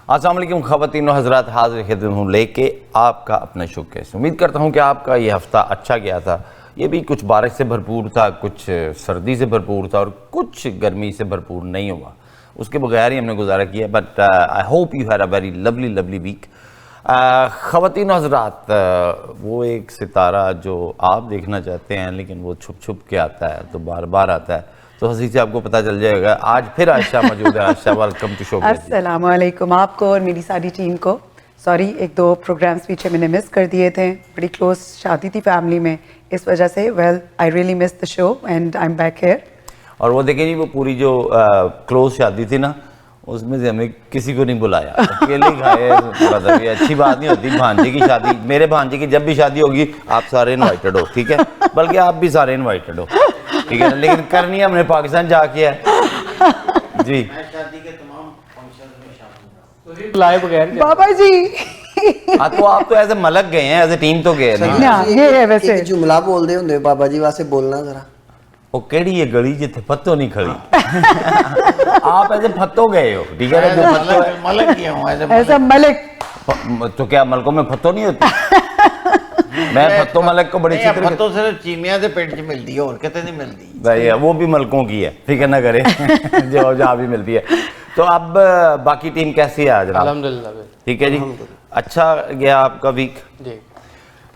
السلام علیکم خواتین و حضرات، حاضر خدمت ہوں لے کے آپ کا اپنا شو کیس. امید کرتا ہوں کہ آپ کا یہ ہفتہ اچھا گیا تھا. یہ بھی کچھ بارش سے بھرپور تھا، کچھ سردی سے بھرپور تھا اور کچھ گرمی سے بھرپور نہیں ہوا. اس کے بغیر ہی ہم نے گزارا کیا. But I hope you had a very lovely week. خواتین و حضرات، وہ ایک ستارہ جو آپ دیکھنا چاہتے ہیں لیکن وہ چھپ چھپ کے آتا ہے تو بار بار آتا ہے، تو ہنسی سے آپ کو پتہ چل جائے گا. آج پھر عائشہ موجود ہے. عائشہ، ویلکم ٹو شو. السلام علیکم آپ کو اور میری ساری ٹیم کو. سوری، ایک دو پروگرامز پیچھے میں نے مس کر دیے تھے. بڑی کلوز شادی تھی فیملی میں، اس وجہ سے I really miss the show and I am back here. اور وہ دیکھیں جی، وہ پوری جو کلوز شادی تھی نا، اس میں سے ہمیں کسی کو نہیں بلایا، اکیلے کھائے. اچھی بات نہیں ہوتی. بھانجے کی شادی، میرے بھانجے کی جب بھی شادی ہوگی آپ سارے انوائٹڈ ہو، ٹھیک ہے؟ بلکہ آپ بھی سارے انوائٹڈ ہو، ٹھیک ہے؟ لیکن کرنی ہم نے پاکستان جا کے ہے. جی بابا جی، تو آپ تو ایز اے ملک گئے ہیں، ایز اے ٹیم تو گئے نا. یہ ہے ویسے ایک جملہ بول دے ہوندے بابا جی واسطے بولنا ذرا. وہ کیڑی یہ گلی جتھے پھتو نہیں کھڑی. آپ ایسے پھتو گئے ہو، ٹھیک ہے؟ ملک کیا ہوں ایسا ملک. تو کیا ملکوں میں پھتو نہیں ہوتی؟ میں پھتو ملک کو بڑی چتر. پھتو صرف چیمیاں سے پیٹ چ ملتی ہے اور کتے نہیں ملتی. بھائی وہ بھی ملکوں کی ہے، فکر نہ کرے، جو جہاں بھی ملتی ہے. تو اب باقی ٹیم کیسی ہے آج؟ الحمدللہ. ٹھیک ہے جی، اچھا گیا آپ کا ویک؟ جی.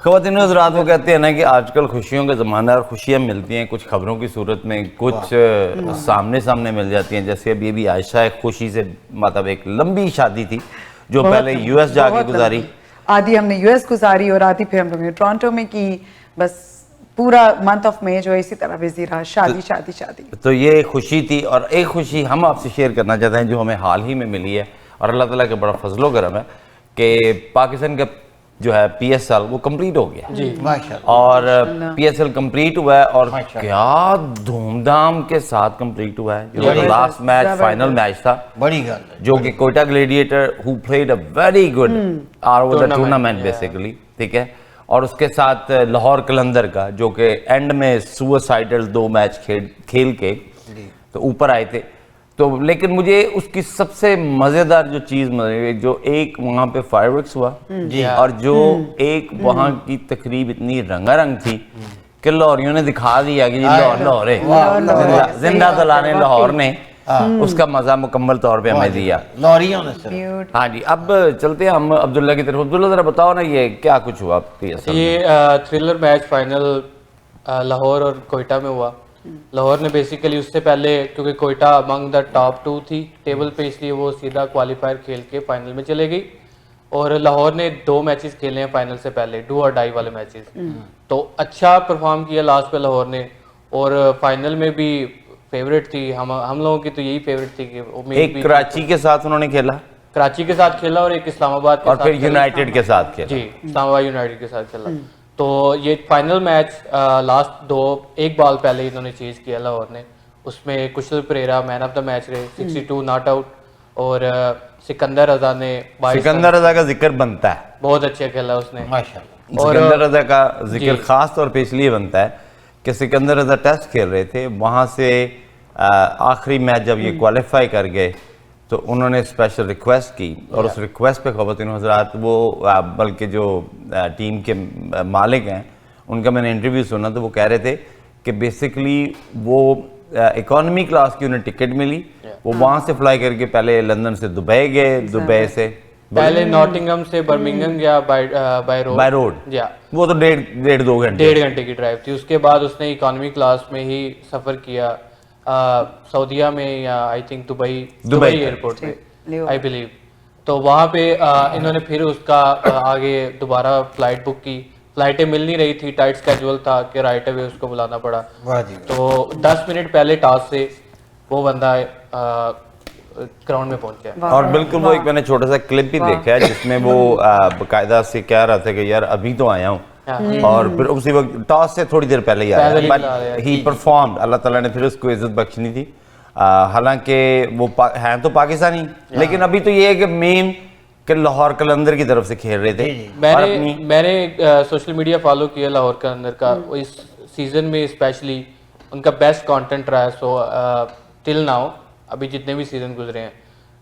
خواتین حضرات، وہ کہتے ہیں نا کہ آج کل خوشیوں کا زمانہ ہے اور خوشیاں ملتی ہیں کچھ خبروں کی صورت میں، کچھ سامنے مل جاتی ہیں. جیسے ابھی بھی عائشہ ایک خوشی سے، مطلب ایک لمبی شادی تھی جو پہلے یو ایس جا کے گزاری. آدھی ہم نے یو ایس گزاری اور آدھی پھر ہم لوگوں نے ٹورانٹو میں کی. بس پورا منتھ آف مئی جو اسی طرح بزی رہا، شادی شادی شادی. تو یہ خوشی تھی. اور ایک خوشی ہم آپ سے شیئر کرنا چاہتے ہیں جو ہمیں حال ہی میں ملی ہے، اور اللہ تعالیٰ کا بڑا فضل و کرم ہے کہ پاکستان کا جو ہے پی ایس ایل وہ کمپلیٹ ہو گیا. جی ماشاءاللہ. اور پی ایس ایل کمپلیٹ ہوا ہے اور کیا دھوم دھام کے ساتھ کمپلیٹ ہوا ہے. جو لاسٹ میچ فائنل میچ تھا، بڑی گل ہے، جو کہ Quetta gladiator who played a very good over the tournament basically، ٹھیک ہے؟ اور اس کے ساتھ لاہور قلندر کا جو کہ اینڈ میں سوسائڈل 2 میچ کھیل کے تو اوپر آئے تھے. تو لیکن مجھے اس کی سب سے مزیدار جو چیز جو ایک وہاں پہ فائر ورکس ہوا، اور جو ایک وہاں کی تقریب اتنی رنگا رنگ تھی کہ لاہوریوں نے دکھا دیا کہ لاہور ہے، زندہ دلانے لاہور نے اس کا مزہ مکمل طور پہ ہمیں دیا. لاہوریوں نے سر. ہاں جی، اب چلتے ہیں ہم عبداللہ کی طرف. عبداللہ ذرا بتاؤ نا یہ کیا کچھ ہوا پی ایس ایل میں؟ یہ تھرلر میچ فائنل لاہور اور کوئٹہ میں ہوا. لاہور نے بیسیکلی اس سے پہلے، کیونکہ کوئٹہ امنگ دا ٹاپ 2 تھی ٹیبل پہ، اس لیے وہ سیدھا کوالیفائر کھیل کے فائنل میں چلے گئی. اور لاہور نے 2 میچز کھیلے ہیں فائنل سے پہلے، ڈو اور ڈائی والے میچز. تو اچھا پرفارم کیا لاسٹ پہ لاہور نے، اور فائنل میں بھی فیوریٹ تھی. ہم لوگوں کی تو یہی فیوریٹ تھی کہ ایک کراچی کے ساتھ انہوں نے کھیلا، کراچی کے ساتھ کھیلا، اور ایک اسلام آباد کے اور ساتھ پھر یونائٹڈ کے ساتھ کھیلا. جی، اسلام آباد یونائٹڈ کے ساتھ کھیلا. تو یہ فائنل میچ لاسٹ 1 بال پہلے انہوں نے چیز کیا لاہور نے. اس میں کشل پریرا مین آف دا میچ رہے، 62 ناٹ آؤٹ. اور سکندر رضا نے، سکندر رضا کا ذکر بنتا ہے، بہت اچھا کھیلا اس نے ماشاءاللہ. سکندر رضا کا ذکر خاص طور پہ اس لیے بنتا ہے کہ سکندر رضا ٹیسٹ کھیل رہے تھے وہاں سے. آخری میچ جب یہ کوالیفائی کر گئے تو انہوں نے اسپیشل ریکویسٹ کی، اور اس ریکویسٹ پہ خواتین حضرات وہ بلکہ جو ٹیم کے مالک ہیں ان کا میں نے انٹرویو سنا تو وہ کہہ رہے تھے کہ بیسکلی وہ اکانومی کلاس کی انہیں ٹکٹ ملی. وہ وہاں سے فلائی کر کے پہلے لندن سے دبئی گئے، دبئی سے پہلے ناٹنگھم سے برمنگھم گیا بائی روڈ. وہ تو 1.5-2 گھنٹے 1.5 گھنٹے کی ڈرائیو تھی. اس کے بعد اس نے اکانومی کلاس میں ہی سفر کیا سعودیہ میں، یا آئی تھنک دبئی ایئرپورٹ پہ آئی بلیو. تو وہاں پہ انہوں نے پھر اس کا آگے دوبارہ فلائٹ بک کی. فلائٹیں مل نہیں رہی تھی، ٹائٹ اسکیجول تھا کہ رائٹ اوے اس کو بلانا پڑا. تو 10 منٹ پہلے ٹاس سے وہ بندہ گراؤنڈ میں پہنچ گیا. اور بالکل وہ ایک میں نے چھوٹا سا کلپ بھی دیکھا ہے جس میں وہ باقاعدہ سے کہہ رہا تھا کہ یار ابھی تو آیا ہوں، اور پھر اسی وقت ٹاس سے تھوڑی دیر پہلے ہی آیا. بٹ ہی پرفارمڈ، اللہ تعالیٰ نے پھر اس کو عزت بخشنی تھی. حالانکہ وہ ہیں تو پاکستانی، لیکن ابھی تو یہ ہے کہ مین کہ لاہور قلندر کی طرف سے کھیل رہے تھے. میں نے سوشل میڈیا فالو کیا لاہور قلندر کا. اس سیزن میں اسپیشلی ان کا بیسٹ کانٹینٹ رہا ہے. سو ٹل ناؤ ابھی جتنے بھی سیزن گزرے ہیں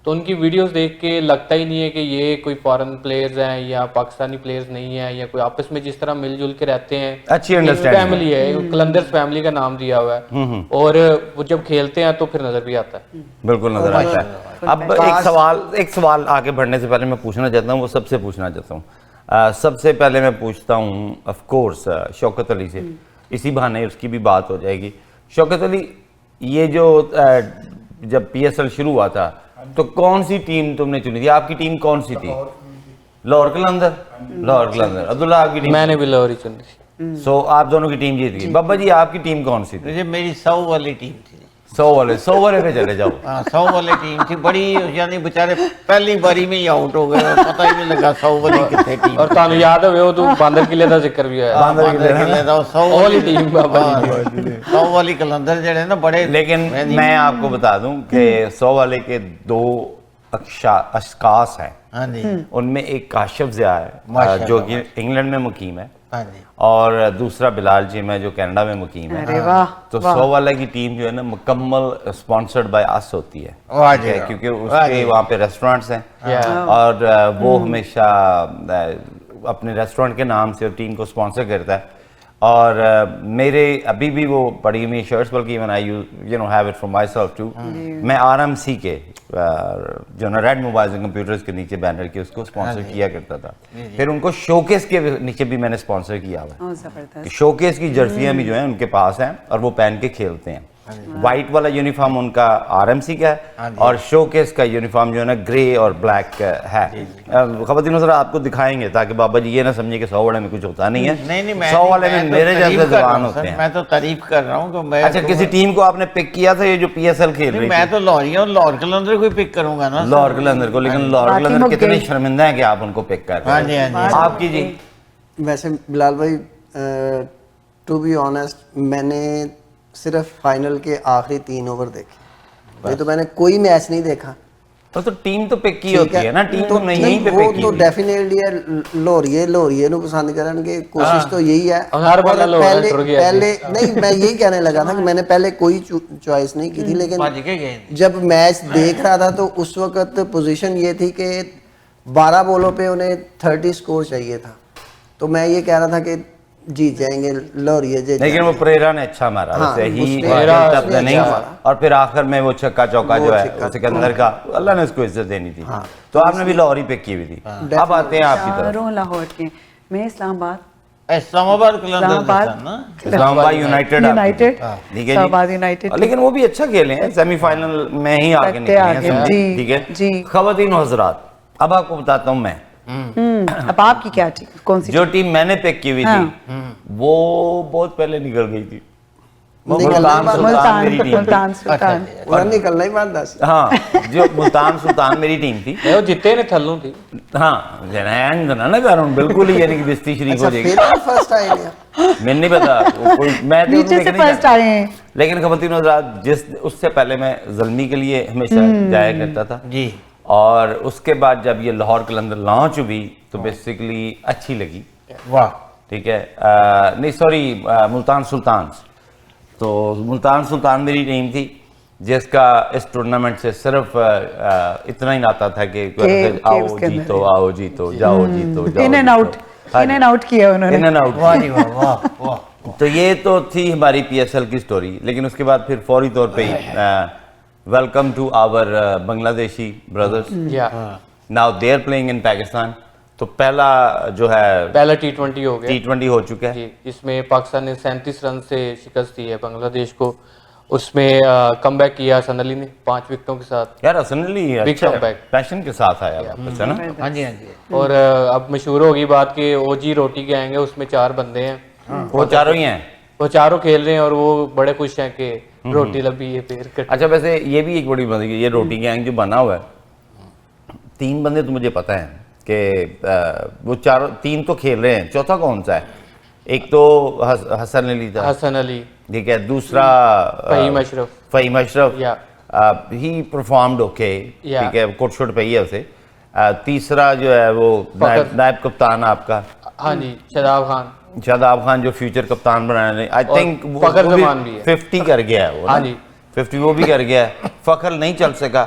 تو ان کی ویڈیوز دیکھ کے لگتا ہی نہیں ہے کہ یہ کوئی فارن پلیئرز ہیں یا پاکستانی پلیئرز نہیں ہیں, یا کوئی آپس میں جس طرح مل جل کے رہتے ہیں, اچھی انڈرسٹینڈنگ فیملی ہے, قلندرز فیملی کا نام دیا ہوا ہے, اور وہ جب کھیلتے ہیں تو پھر نظر بھی آتا ہے. بالکل نظر آتا ہے. اب ایک سوال آگے بڑھنے سے پہلے میں پوچھنا چاہتا ہوں, وہ سب سے پوچھنا چاہتا ہوں. سب سے پہلے میں پوچھتا ہوں آف کورس شوکت علی سے, اسی بہانے اس کی بھی بات ہو جائے گی. شوکت علی, یہ جو جب پی ایس ایل شروع ہوا تھا تو کون سی ٹیم تم نے چنی تھی؟ آپ کی ٹیم کون سی تھی؟ لاہور قلندر. لاہور قلندر. عبداللہ آپ کی ٹیم؟ میں نے بھی لاہور ہی چنی تھی. سو آپ دونوں کی ٹیم جیت گئی. بابا جی آپ کی ٹیم کون سی تھی؟ میری 100 والی ٹیم تھی. 100 والے پہ چلے جاؤ. ہاں 100 والی ٹیم تھی بڑی, یعنی بیچارے پہلی باری میں ہی آؤٹ ہو گئے, پتہ ہی نہیں لگا 100 والی کتنے ٹیم. اور تانوں یاد ہوئے وہ تو باندر قلعے دا ذکر بھی ہے, باندر قلعے دا 100 والی ٹیم بابا جی. 100 والی قلندر جڑے نا بڑے. لیکن میں آپ کو بتا دوں کہ 100 والے کے 2 اشخاص ہیں. ہاں جی. ان میں ایک کاشف ضیاء ہے جو کہ انگلینڈ میں مقیم ہے, ہاں جی. اور دوسرا بلال جیم ہے جو کینیڈا میں مقیم ہے. تو 100 والے کی ٹیم جو ہے نا مکمل اسپانسرڈ بائی اس ہوتی ہے, کیونکہ اس کے وہاں پہ ریسٹورنٹس ہیں اور وہ ہمیشہ اپنے ریسٹورنٹ کے نام سے ٹیم کو اسپانسر کرتا ہے. اور میرے ابھی بھی وہ پڑی ہوئی شرٹس, بلکہ even I you know have it for myself too. میں آر ایم سی کے جو نا ریڈ موبائلز اینڈ کمپیوٹرز کے نیچے بینر کے اس کو اسپانسر کیا کرتا تھا. پھر ان کو شوکیس کے نیچے بھی میں نے اسپانسر کیا ہوا ہے. شوکیس کی جرسیاں بھی جو ہیں ان کے پاس ہیں اور وہ پہن کے کھیلتے ہیں. وائٹ والا یونیفارم ان کا آر ایم سی کا ہے, اور شوکیس کا یونیفارم جو ہے نا گرے اور بلیک ہے. خواتین ذرا آپ کو دکھائیں گے تاکہ بابا جی یہ نہ سمجھے کہ 100 والے میں کچھ ہوتا نہیں ہے. 100 والے میں میرے جیسے زبان ہوتے ہیں. میں تو تعریف کر رہا ہوں کہ میں. اچھا, کسی ٹیم کو آپ نے پک کیا تھا یہ جو پی ایس ایل کھیل رہی ہے؟ میں تو لاہوری ہوں, لاہور قلندر کو پک کروں گا نا. لاہور قلندر کو. لیکن لاہور قلندر کتنے شرمندہ ہیں کہ آپ ان کو پک کر رہے ہیں. ہاں جی, ہاں جی. آپ کی جی؟ ویسے بلال بھائی ٹو بی آنیسٹ میں نے صرف فائنل کے آخری 3 اوور دیکھے, تو میں نے کوئی میچ نہیں دیکھا. تو ٹیم تو پک کی ہوتی ہے نا, ٹیم تو نہیں پہ پک کی. وہ تو ڈیفینیٹلی ہے, لاہوریے نو پسند کرن گے, کوشش تو یہی ہے. پہلے نہیں, میں یہی کہنے لگا تھا کہ میں نے پہلے کوئی چوائس نہیں کی تھی, لیکن جب میچ دیکھ رہا تھا تو اس وقت پوزیشن یہ تھی کہ 12 بالوں پہ انہیں 30 سکور چاہیے تھا. تو میں یہ کہہ رہا تھا کہ جیت جائیں گے لاہوریے. لیکن وہ پریرا نے اچھا مارا, نہیں, اور پھر آخر میں وہ چھکا چوکا جو ہے سکندر کا, اللہ نے اس کو عزت دینی تھی. تو آپ نے بھی لاہور ہی پک کی ہوئی تھی. اب آتے ہیں آپ کی طرف. لاہور کے, میں اسلام آباد یونائٹیڈ, لیکن وہ بھی اچھا کھیلے ہیں, سیمی فائنل میں ہی آگے نکلے ہیں. ٹھیک ہے خواتین و حضرات, اب آپ کو بتاتا ہوں میں اب آپ کی کیا ٹیم, کون سی جو ٹیم میں نے پک کی ہوئی تھی وہ بہت پہلے نکل گئی تھی. ملتان سلطان. نکلنا ہی بات دس. ہاں, جو ملتان سلطان میری ٹیم تھی, وہ جتے نے تھلوں تھی. ہاں نہ کر رہا ہوں بالکل ہی, یعنی کہ بستی شریف ہو جائے گی. میں نہیں پتا, میں فرسٹ آئے ہیں. لیکن خواتین حضرات, اس سے پہلے میں زلمی کے لیے ہمیشہ جایا کرتا تھا جی, اور اس کے بعد جب یہ لاہور قلندر لانچ ہوئی تو بیسیکلی اچھی لگی. واہ, ٹھیک ہے, نہیں سوری, ملتان سلطان. تو ملتان سلطان میری ٹیم تھی جس کا اس ٹورنامنٹ سے صرف اتنا ہی ناتا تھا کہ آؤ جیتو, آؤ جیتو, جاؤ جیتو, ان اینڈ آؤٹ کیا انہوں نے. تو یہ تو تھی ہماری پی ایس ایل کی سٹوری. لیکن اس کے بعد پھر فوری طور پہ welcome to our Bangladeshi brothers, now they are playing in Pakistan. تو پہلا جو ہے پہلا T20 ہو گیا, T20 ہو چکا ہے. اس میں پاکستان نے 37 رن سے شکست دی ہے بنگلہ دیش کو. اس میں کم بیک کیا حسن علی نے 5 وکٹوں کے ساتھ. یار حسن علی پیشن کے ساتھ آیا واپس ہے نا. ہاں جی, ہاں جی. اور اب مشہور ہوگی بات کہ او جی روٹی کے آئیں گے, اس میں 4 بندے ہیں, وہ چاروں ہی ہیں, وہ چاروں کھیل رہے ہیں اور وہ بڑے خوش ہیں کہ روٹی لبی ہے پھر کٹ. اچھا, ویسے یہ بھی ایک بڑی بات ہے کہ یہ روٹی گینگ جو بنا ہوا ہے, 3 بندے تو مجھے پتہ ہیں کہ وہ 3 تو کھیل رہے ہیں, چوتھا کون سا ہے؟ ایک تو حسن علی تھا, حسن علی, ٹھیک ہے, دوسرا فہیم اشرف, ہی پرفارمڈ اوکے, ٹھیک ہے, کوٹ شوٹ پہ ہی ہے اسے. تیسرا جو ہے وہ نائب کپتان آپ کا, ہاں جی, شاداب خان جو فیوچر کپتان بنانے, آئی تھنک 50 کر گیا ہے وہ, 50 وہ بھی کر گیا ہے. فخر نہیں چل سکا.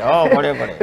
ਹਾਂ, ਬੜੇ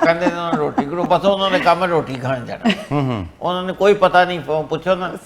ਕਹਿੰਦੇ ਨੇ ਉਹਨਾਂ ਨੂੰ ਰੋਟੀ ਗਰੁੱਪ, ਬਸ ਉਹਨਾਂ ਨੇ ਕੰਮ ਰੋਟੀ ਖਾਣ ਜਾਣਾ। ਉਹਨਾਂ ਨੂੰ ਕੋਈ ਪਤਾ ਨਹੀਂ, ਪੁੱਛੋ ਨਾ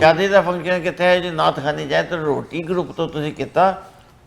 ਸ਼ਾਦੀ ਦਾ ਫੰਕਸ਼ਨ ਕਿੱਥੇ ਹੈ ਜੀ, ਨਾਤ ਖਾਣੀ ਜਾਏ ਤਾਂ ਰੋਟੀ ਗਰੁੱਪ ਤੋਂ ਤੁਸੀਂ ਕੀਤਾ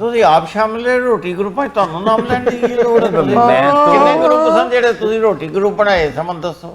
ਤੁਸੀਂ ਆਪ ਸ਼ਾਮਿਲ ਹੈ ਰੋਟੀ ਗਰੁੱਪ ਵਿੱਚ, ਤੁਹਾਨੂੰ ਨਾਮ ਲੈਣ ਦੀ ਕੀ ਲੋੜ ਹੈ? ਕਿੰਨੇ ਗਰੁੱਪ ਸਨ ਜਿਹੜੇ ਤੁਸੀਂ ਰੋਟੀ ਗਰੁੱਪ ਬਣਾਏ, ਸਮਝ ਦੱਸੋ।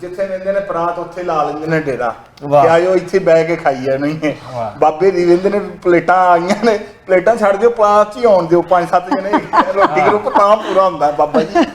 ਜਿੱਥੇ ਰਹਿੰਦੇ ਨੇ ਪ੍ਰਾਂਤ ਉੱਥੇ ਲਾ ਲੈਂਦੇ ਨੇ ਡੇਰਾ ਕਿ ਆਇਓ ਇੱਥੇ ਬਹਿ ਕੇ ਖਾਈਏ। ਨਹੀਂ ਬਾਬੇ ਦੀ ਰਹਿੰਦੇ ਨੇ, ਪਲੇਟਾਂ ਆਈਆਂ ਨੇ, ਪਲੇਟਾਂ ਛੱਡ ਦਿਓ, ਪਾਸ ਹੀ ਆਉਣ ਦਿਓ, 5-7 ਜਣੇ ਰੋਟੀ ਗਰੁੱਪ ਤਾਂ ਪੂਰਾ ਹੁੰਦਾ ਬਾਬਾ ਜੀ।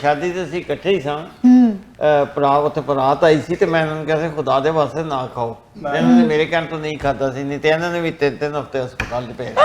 ਸ਼ਾਦੀ ਤੇ ਅਸੀਂ ਇਕੱਠੇ ਹੀ ਸਾਂ, ਉੱਥੇ ਬਰਾਤ ਆਈ ਸੀ ਤੇ ਮੈਂ ਇਹਨਾਂ ਨੂੰ ਕਿਹਾ ਸੀ ਖੁਦਾ ਦੇ ਵਾਸਤੇ ਨਾ ਖਾਓ, ਇਹਨਾਂ ਨੇ ਮੇਰੇ ਕਹਿਣ ਤੋਂ ਨਹੀਂ ਖਾਧਾ ਸੀ, ਨਹੀਂ ਤੇ ਇਹਨਾਂ ਨੇ ਵੀ 3-3 ਹਫ਼ਤੇ ਹਸਪਤਾਲ 'ਚ ਭੇਜਿਆ।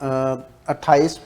28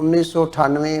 1998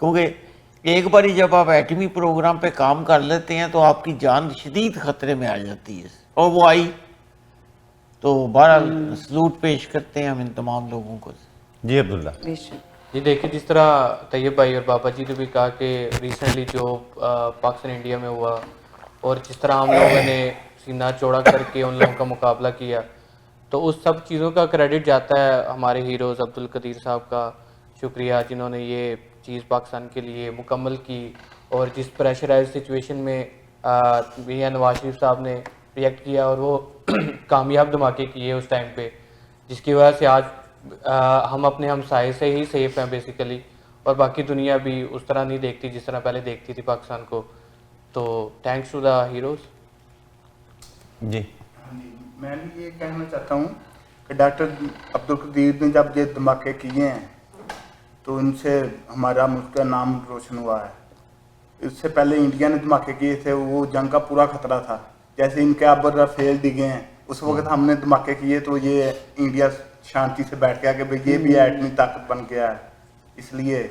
کیونکہ ایک باری جب آپ ایٹمی پروگرام پہ کام کر لیتے ہیں تو آپ کی جان شدید خطرے میں آ جاتی ہے، اور وہ آئی. تو بہرحال سلوٹ پیش کرتے ہیں ہم ان تمام لوگوں کو. جی عبداللہ. جی دیکھیں جس طرح طیب بھائی اور بابا جی نے بھی کہا کہ ریسنٹلی جو پاکستان انڈیا میں ہوا اور جس طرح ہم لوگوں نے سینہ چوڑا کر کے ان لوگوں کا مقابلہ کیا، تو اس سب چیزوں کا کریڈٹ جاتا ہے ہمارے ہیروز عبدالقدیر صاحب کا. شکریہ جنہوں نے یہ چیز پاکستان کے لیے مکمل کی، اور جس پریشرائز سچویشن میں میاں نواز شریف صاحب نے ریئیکٹ کیا اور وہ کامیاب دھماکے کیے اس ٹائم پہ، جس کی وجہ سے آج ہم اپنے ہمسائے سے ہی سیف ہیں بیسیکلی، اور باقی دنیا بھی اس طرح نہیں دیکھتی جس طرح پہلے دیکھتی تھی پاکستان کو. تو تھینکس ٹو دا ہیروز. جی میں بھی یہ کہنا چاہتا ہوں کہ ڈاکٹر عبدالقدیر نے جب یہ دھماکے کیے ہیں تو ان سے ہمارا ملک کا نام روشن ہوا ہے. اس سے پہلے انڈیا نے دھماکے کیے تھے، وہ جنگ کا پورا خطرہ تھا. جیسے ان کے اب رافیل ڈگے ہیں، اس وقت ہم نے دھماکے کیے تو یہ انڈیا شانتی سے بیٹھ گیا کہ بھئی یہ بھی ایٹمی طاقت بن گیا ہے. اس لیے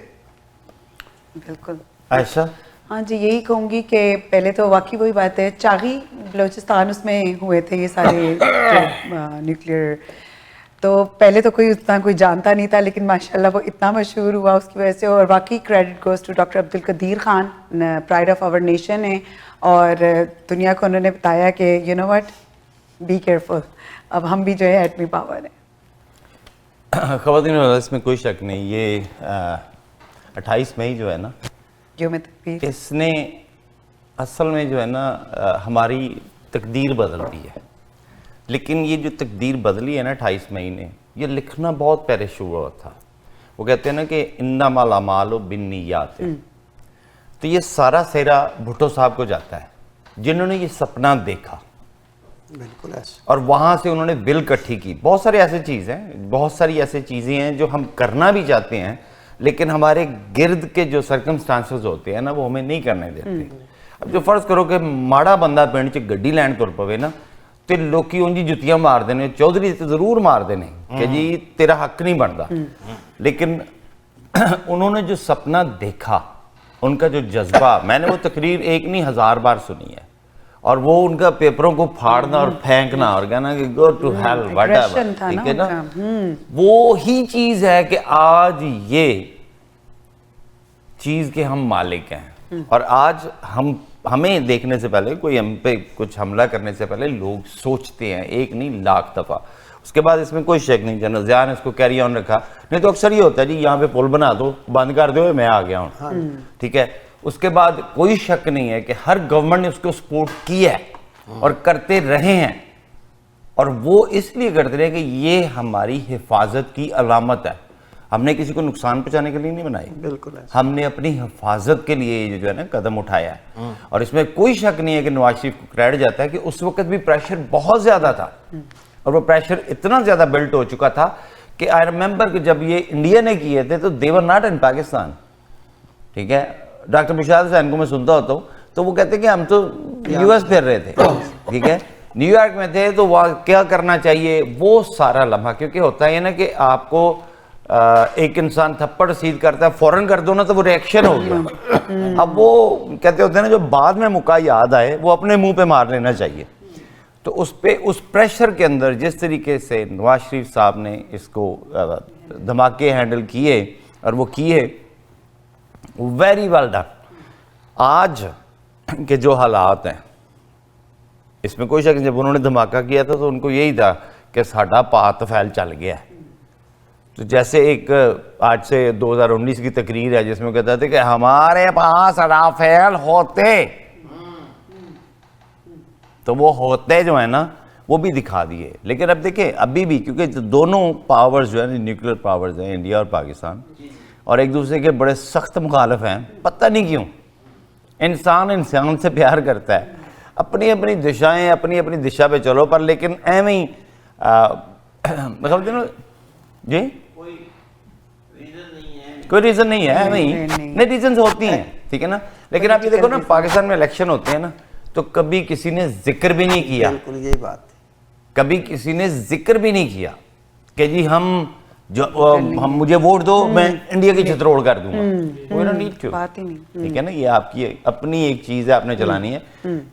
بالکل. عائشہ. ہاں جی یہی کہوں گی کہ پہلے تو واقعی وہی بات ہے، چاغی بلوچستان اس میں ہوئے تھے یہ سارے نیوکلیئر، تو پہلے تو اتنا کوئی جانتا نہیں تھا، لیکن ماشاءاللہ وہ اتنا مشہور ہوا اس کی وجہ سے. اور واقعی credit goes to doctor Abdul Qadeer Khan, pride of our nation ہے، اور دنیا کو انہوں نے بتایا کہ you know what, be careful, اب ہم بھی جو ہے ایٹمی پاور ہے. خواتین اس میں کوئی شک نہیں، یہ 28 مئی جو ہے نا، یوم تکبیر، اس نے اصل میں جو ہے نا ہماری تقدیر بدل دی ہے. لیکن یہ جو تقدیر بدلی ہے نا 28 مئی نے، یہ لکھنا بہت پہلے شروع ہوا تھا. وہ کہتے ہیں نا کہ انما الاعمال بالنیات، تو یہ سارا سہرا بھٹو صاحب کو جاتا ہے جنہوں نے یہ سپنا دیکھا. بالکل ایسے. اور وہاں سے انہوں نے ول کٹھی کی. بہت سارے ایسے چیز ہیں، بہت ساری ایسے چیزیں ہیں جو ہم کرنا بھی چاہتے ہیں، لیکن ہمارے گرد کے جو سرکمسٹانسز ہوتے ہیں نا وہ ہمیں نہیں کرنے دیتے. اب جو فرض کرو کہ ماڑا بندہ پنڈ چ گڈی لین تر پوے نا، تو لوکی اونجی جتیاں مار دینے، چودھری تو ضرور مار دینے کہ جی تیرا حق نہیں بنتا. لیکن انہوں نے جو سپنا دیکھا، ان کا جو جذبہ، میں نے وہ تقریر ایک نہیں 1000 بار سنی ہے، اور وہ ان کا پیپروں کو پھاڑنا اور پھینکنا اور کہنا کہ go to hell whatever, ٹھیک ہے نا. وہ ہی چیز ہے کہ آج یہ چیز کے ہم مالک ہیں. اور آج ہمیں دیکھنے سے پہلے، کوئی ہم پہ کچھ حملہ کرنے سے پہلے لوگ سوچتے ہیں، ایک نہیں لاکھ دفعہ. اس کے بعد اس میں کوئی شک نہیں، جنرل ضیاء نے اس کو کیری آن رکھا. نہیں تو اکثر یہ ہوتا ہے جی یہاں پہ پل بنا دو، بند کر دو، میں آ گیا ہوں، ٹھیک ہے. اس کے بعد کوئی شک نہیں ہے کہ ہر گورنمنٹ نے اس کو سپورٹ کیا ہے اور کرتے رہے ہیں، اور وہ اس لیے کرتے رہے کہ یہ ہماری حفاظت کی علامت ہے. ہم نے کسی کو نقصان پہنچانے کے لیے نہیں بنائی، بالکل ہم نے اپنی حفاظت کے لیے یہ جو ہے نا قدم اٹھایا ہے. اور اس میں کوئی شک نہیں ہے کہ نواز شریف کو کریڈٹ جاتا ہے کہ اس وقت بھی پریشر بہت زیادہ تھا، اور وہ پریشر اتنا زیادہ بلٹ ہو چکا تھا کہ آئی ریممبر کہ جب یہ انڈیا نے کیے تھے تو they were not in Pakistan, ٹھیک ہے. ڈاکٹر بشار حسین کو میں سنتا ہوتا ہوں تو وہ کہتے ہیں کہ ہم تو یو ایس پھر رہے تھے، ٹھیک ہے، نیو یارک میں تھے، تو وہاں کیا کرنا چاہیے وہ سارا لمحہ. کیونکہ ہوتا ہے نا کہ آپ کو ایک انسان تھپڑ رسید کرتا ہے، فوراً کر دو نا تو وہ ریئیکشن ہو گیا. اب وہ کہتے ہوتے ہیں نا جو بعد میں موقع یاد آئے وہ اپنے منہ پہ مار لینا چاہیے. تو اس پریشر کے اندر جس طریقے سے نواز شریف صاحب نے اس کو دھماکے ہینڈل کیے، اور وہ کیے ویری ویل ڈن. آج کے جو حالات ہیں اس میں کوئی شک نہیں، جب انہوں نے دھماکہ کیا تھا تو ان کو یہی تھا کہ ساڈا پات پھیل چل گیا ہے. تو جیسے ایک آج سے 2019 کی تقریر ہے جس میں کہتا تھا کہ ہمارے پاس رافیل ہوتے، تو وہ ہوتے جو ہیں نا وہ بھی دکھا دیے. لیکن اب دیکھیں ابھی بھی، کیونکہ دونوں پاورز جو ہیں نیوکلیر پاورز ہیں، انڈیا اور پاکستان، اور ایک دوسرے کے بڑے سخت مخالف ہیں. پتہ نہیں کیوں انسان سے پیار کرتا ہے، اپنی اپنی دشائیں، اپنی اپنی دشا پہ چلو، پر لیکن ایویں ہی جی کوئی ریزن نہیں ہے، ایویں ہی نہیں، ریزنز ہوتی ہیں، ٹھیک ہے نا. لیکن آپ یہ دیکھو نا پاکستان میں الیکشن ہوتے ہیں نا تو کبھی کسی نے ذکر بھی نہیں کیا، بالکل یہی بات ہے، کبھی کسی نے ذکر بھی نہیں کیا کہ جی ہم جو ہم مجھے ووٹ دو میں انڈیا کی چتروڑ کر دوں گا, we don't need to. بات ہی نہیں. ٹھیک ہے نا, یہ آپ کی اپنی ایک چیز ہے, آپ نے چلانی ہے.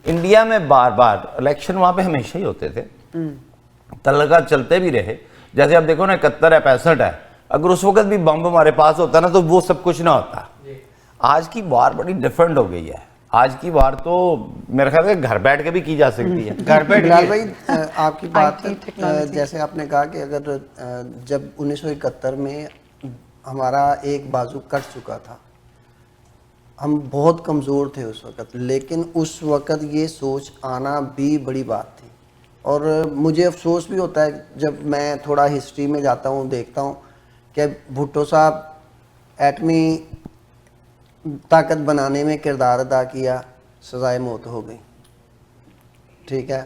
انڈیا میں بار بار الیکشن وہاں پہ ہمیشہ ہی ہوتے تھے, تعلقات چلتے بھی رہے. جیسے آپ دیکھو نا 71 ہے 65 ہے, اگر اس وقت بھی بم ہمارے پاس ہوتا نا تو وہ سب کچھ نہ ہوتا. آج کی وار بڑی ڈیفرنٹ ہو گئی ہے. آج کی وار تو میرے خیال ہے گھر بیٹھ کے بھی کی جا سکتی ہے. گھر بیٹھ بلال بھائی آپ کی بات جیسے آپ نے کہا کہ اگر جب 1971 میں ہمارا ایک بازو کٹ چکا تھا, ہم بہت کمزور تھے اس وقت, لیکن اس وقت یہ سوچ آنا بھی بڑی بات تھی. اور مجھے افسوس بھی ہوتا ہے جب میں تھوڑا ہسٹری میں جاتا ہوں, دیکھتا ہوں کہ بھٹو صاحب ایٹمی طاقت بنانے میں کردار ادا کیا, سزائے موت ہو گئی. ٹھیک ہے,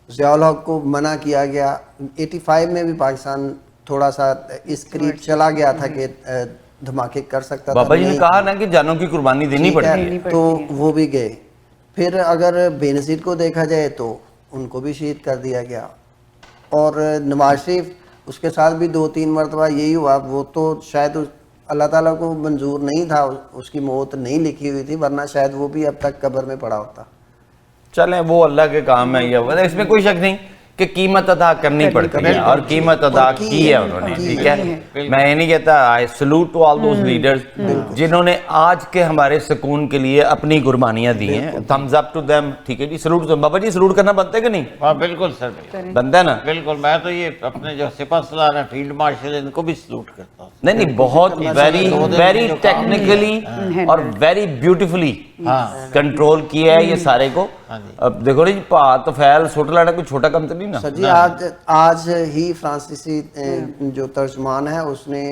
ضیاء الحق کو منع کیا گیا. 85 میں بھی پاکستان تھوڑا سا اس قریب چلا گیا تھا کہ دھماکے کر سکتا تھا. بابا جی نے کہا نا کہ جانوں کی قربانی دینی پڑتی ہے, تو وہ بھی گئے. پھر اگر بے نظیر کو دیکھا جائے تو ان کو بھی شہید کر دیا گیا. اور نواز شریف اس کے ساتھ بھی 2-3 مرتبہ یہی ہوا. وہ تو شاید اللہ تعالیٰ کو منظور نہیں تھا, اس کی موت نہیں لکھی ہوئی تھی, ورنہ شاید وہ بھی اب تک قبر میں پڑا ہوتا. چلیں وہ اللہ کے کام ہے, یہ اس میں کوئی شک نہیں کہ قیمت ادا کرنی پڑتی ہے, اور قیمت ادا کی ہے انہوں نے. ٹھیک ہے, میں یہ نہیں کہتا, I salute to all those leaders جنہوں نے آج کے ہمارے سکون کے لیے اپنی قربانیاں دی ہیں. Thumbs up to them. ٹھیک ہے جی, سلوٹ. بابا جی سلوٹ کرنا بنتا ہے کہ نہیں؟ ہاں بالکل سر, بنتا ہے نا. بالکل. میں تو یہ اپنے جو سپہ سالار ہیں فیلڈ مارشل, ان کو بھی سلوٹ کرتا ہوں. نہیں بہت ویری ٹیکنیکلی اور ویری بیوٹیفلی کنٹرول کیا ہے یہ سارے کو. اب دیکھو جی, تو فیل سوٹ لانا کوئی چھوٹا کم تو نہیں نا. سر جی آج ہی فرانسیسی جو ترجمان ہے اس نے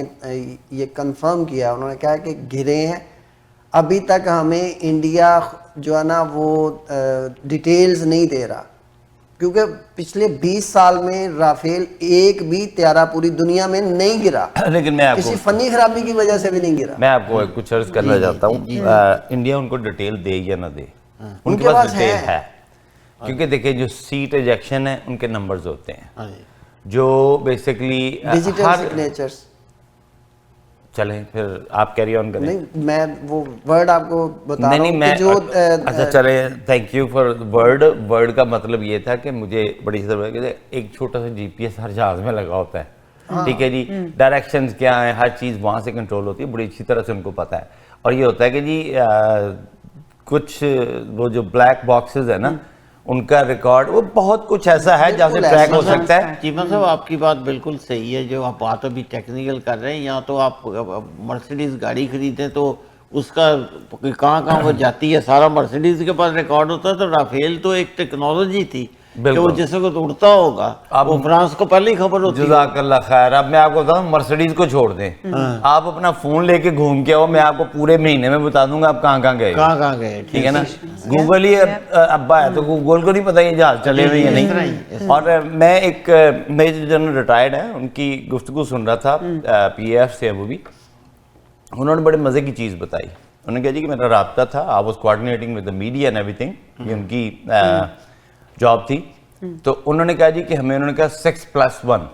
یہ کنفرم کیا, انہوں نے کہا کہ گھرے ہیں. ابھی تک ہمیں انڈیا جو ہے نا وہ ڈیٹیلز نہیں دے رہا, کیونکہ پچھلے 20 سال میں رافیل ایک بھی طیارہ پوری دنیا میں نہیں گرا, لیکن میں آپ کو کسی فنی خرابی کی وجہ سے بھی نہیں گرا. میں آپ کو کچھ عرض کرنا چاہتا ہوں. انڈیا ان کو ڈیٹیل دے یا نہ دے, ان کے پاس ڈیٹیل ہے. کیونکہ دیکھیں جو سیٹ ایجیکشن ہے ان کے نمبرز ہوتے ہیں جو بیسیکلی ڈیجیٹل سگنیچرز. چلیں پھر آپ کیری آن کریں. نہیں میں وہ ورڈ آپ کو بتا رہا ہوں کہ جو اچھا چلیں, thank you for word. Word کا مطلب یہ تھا کہ مجھے بڑی ضرورت ہے کہ ایک چھوٹا سا جی پی ایس ہر جہاز میں لگا ہوتا ہے. ٹھیک ہے جی, ڈائریکشنز کیا ہیں, ہر چیز وہاں سے کنٹرول ہوتی ہے, بڑی اچھی طرح سے ان کو پتہ ہے. اور یہ ہوتا ہے کہ جی کچھ وہ جو بلیک باکسز ہے نا, ان کا ریکارڈ وہ بہت کچھ ایسا ہے جہاں سے ٹریک ہو سکتا ہے. چیمہ صاحب آپ کی بات بالکل صحیح ہے. جو آپ بات ابھی ٹیکنیکل کر رہے ہیں, یا تو آپ مرسیڈیز گاڑی خریدیں تو اس کا کہاں وہ جاتی ہے سارا مرسیڈیز کے پاس ریکارڈ ہوتا ہے. تو رافیل تو ایک ٹیکنالوجی تھی کہ وہ جس وقت اڑتا ہوگا وہ فرانس کو پہلے ہی خبر ہوتی ہے. جزاک اللہ خیر. اب میں آپ کو بتاؤں, مرسیڈیز کو چھوڑ دیں, آپ اپنا فون لے کے گھوم کے آؤ, میں آپ کو پورے مہینے میں بتا دوں گا آپ کہاں کہاں گئے. ٹھیک ہے نا, گوگل ہی ابا ہے تو گوگل کو نہیں پتا یہ جہاز چلے ہوئے یا نہیں. اور میں ایک میجر جنرل ریٹائرڈ ہیں, ان کی گفتگو سن رہا تھا, پی ایف سے وہ بھی, انہوں نے بڑے مزے کی چیز بتائی. انہوں نے کہا جی کہ میرا رابطہ تھا, I was coordinating with the media and everything, یہ ان کی جاب تھی. تو انہوں نے کہا جی کہ ہمیں, انہوں نے کہا 6+1.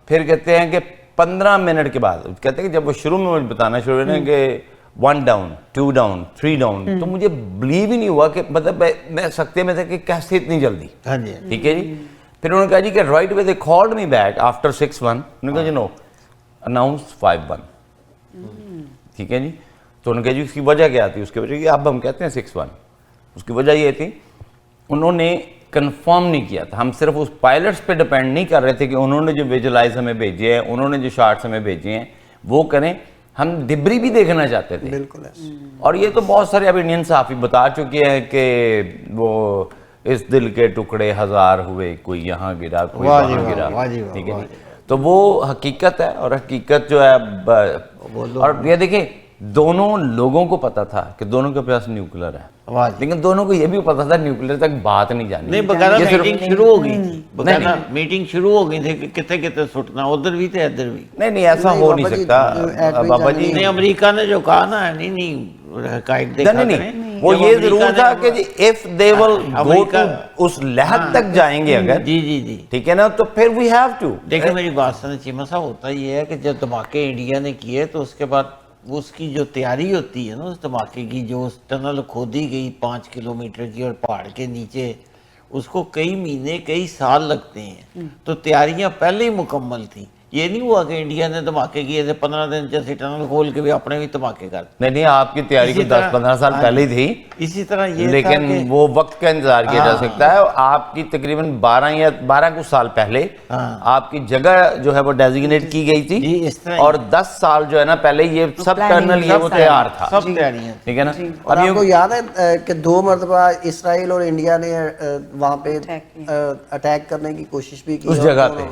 پھر کہتے ہیں کہ 15 منٹ کے بعد, کہتے ہیں کہ جب وہ شروع میں مجھے بتانا شروع ہوئے کہ 1 ڈاؤن 2 ڈاؤن 3 ڈاؤن, تو مجھے بلیو ہی نہیں ہوا کہ مطلب میں سکتے میں تھا کہ کیسے اتنی جلدی. ٹھیک ہے جی. پھر انہوں نے کہا جی کہ رائٹ وے دے کالڈ می بیک آفٹر 6-1. انہوں نے کہا جی نو, اناؤنس 5-1. ٹھیک ہے جی. تو انہوں نے کہا جی اس کی وجہ کیا تھی؟ اس کی وجہ کہ اب ہم کہتے ہیں 6-1. اس کی وجہ یہ تھی انہوں نے کنفرم نہیں کیا تھا. ہم صرف اس پائلٹس پہ ڈیپینڈ نہیں کر رہے تھے کہ انہوں نے جو ویژولائز ہمیں بھیجے ہیں, انہوں نے جو شارٹس ہمیں بھیجے ہیں وہ کریں, ہم ڈبری بھی دیکھنا چاہتے تھے. بالکل. اور یہ تو بہت سارے اب انڈین صحافی بتا چکے ہیں کہ وہ اس دل کے ٹکڑے 1000 ہوئے, کوئی یہاں گرا کوئی وہاں گرا. ٹھیک ہے جی. تو وہ حقیقت ہے, اور حقیقت جو ہے, اور یہ دیکھیں دونوں لوگوں کو پتا تھا کہ دونوں کے پاس نیوکلر ہے, لیکن دونوں کو یہ بھی پتا تھا نیوکلر تک بات نہیں جانی. نہیں بغیر میٹنگ شروع ہو گئی تھی, بغیر میٹنگ شروع ہو گئی تھی کہ کتے سٹنا, ادھر بھی تھے ادھر بھی. نہیں ایسا ہو نہیں سکتا بابا جی. نہیں امریکہ نے جو کہا نا, نہیں حقائق دیکھا کریں, وہ یہ ضرور تھا کہ جی if they will go to اس لحد تک جائیں گے اگر جی ٹھیک ہے نا تو پھر we have to. دیکھیں میری بات سنیں چیمہ صاحب، ہوتا یہ ہے کہ جب دھماکے انڈیا نے کیے تو اس کے بعد اس کی جو تیاری ہوتی ہے نا اس دھماکے کی، جو اس ٹنل کھودی گئی 5 کلومیٹر کی اور پہاڑ کے نیچے، اس کو کئی مہینے کئی سال لگتے ہیں، تو تیاریاں پہلے ہی مکمل تھیں. یہ نہیں ہوا کہ انڈیا نے دھماکے کیے تھے 15 دن جیسے ٹنل کھول کے بھی اپنے بھی دھماکے کر. نہیں آپ کی تیاری کو 10-15 سال پہلے تھی. اسی طرح یہ لیکن وہ وقت کا انتظار کیا جا سکتا ہے. آپ کی تقریباً 12 کچھ سال پہلے آپ کی جگہ جو ہے وہ ڈیزیگنیٹ کی گئی تھی اور 10 سال جو ہے نا پہلے یہ سب ٹرنل یہ وہ تیار تھا، سب تیاریاں، ٹھیک ہے نا. اور آپ کو یاد ہے کہ 2 مرتبہ اسرائیل اور انڈیا نے وہاں پہ اٹیک کرنے کی کوشش بھی کی اس جگہ پہ،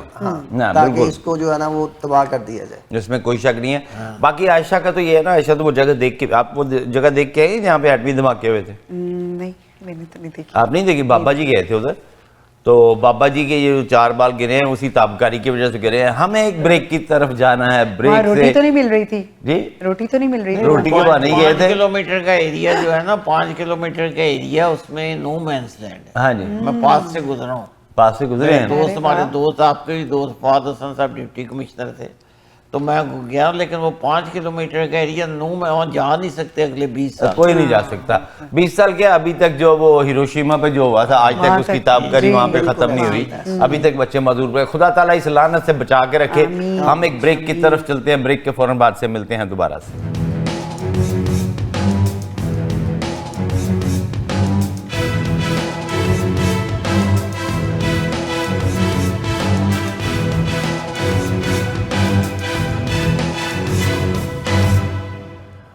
تاکہ اس کو جو ہے نا وہ تباہ کر دیا جائے. اس میں کوئی شک نہیں ہے. باقی عائشہ کا تو یہ ہے نا، عائشہ تو وہ جگہ دیکھ کے، آپ وہ جگہ دیکھ کے آئی جہاں پہ ایٹمی دھماکے ہوئے تھے؟ نہیں میں نے تو نہیں دیکھی. آپ نہیں دیکھی؟ بابا جی گئے تھے ادھر، تو بابا جی کے یہ 4 بال گرے ہیں اسی تابکاری کی وجہ سے گرے ہیں. ہمیں ایک بریک کی طرف جانا ہے، بریک سے روٹی تو نہیں مل رہی تھی. جی روٹی تو نہیں مل رہی تھی. روٹی کے بعد نہیں گئے تھے. 5 کلومیٹر کا ایریا جو ہے نا، 5 کلومیٹر کا ایریا، اس میں نو مینس لینڈ ہے. ہاں جی، میں پاس سے گزرا ہوں، پاس سے گزرے ہیں. دوست ہمارے دوست، آپ کے بھی دوست فواد حسن صاحب ڈپٹی کمشنر تھے، تو میں گیا، لیکن وہ 5 کلومیٹر کا ایریا میں وہاں جا نہیں سکتے اگلے 20 سال. کوئی نہیں جا سکتا. 20 سال کیا، ابھی تک جو وہ ہیروشیما پہ جو ہوا تھا آج تک اس کی تابکاری وہاں پہ ختم نہیں ہوئی. ابھی تک بچے معذور پہ. خدا تعالیٰ اس لعنت سے بچا کے رکھے. ہم ایک بریک کی طرف چلتے ہیں، بریک کے فوراً بعد سے ملتے ہیں دوبارہ سے.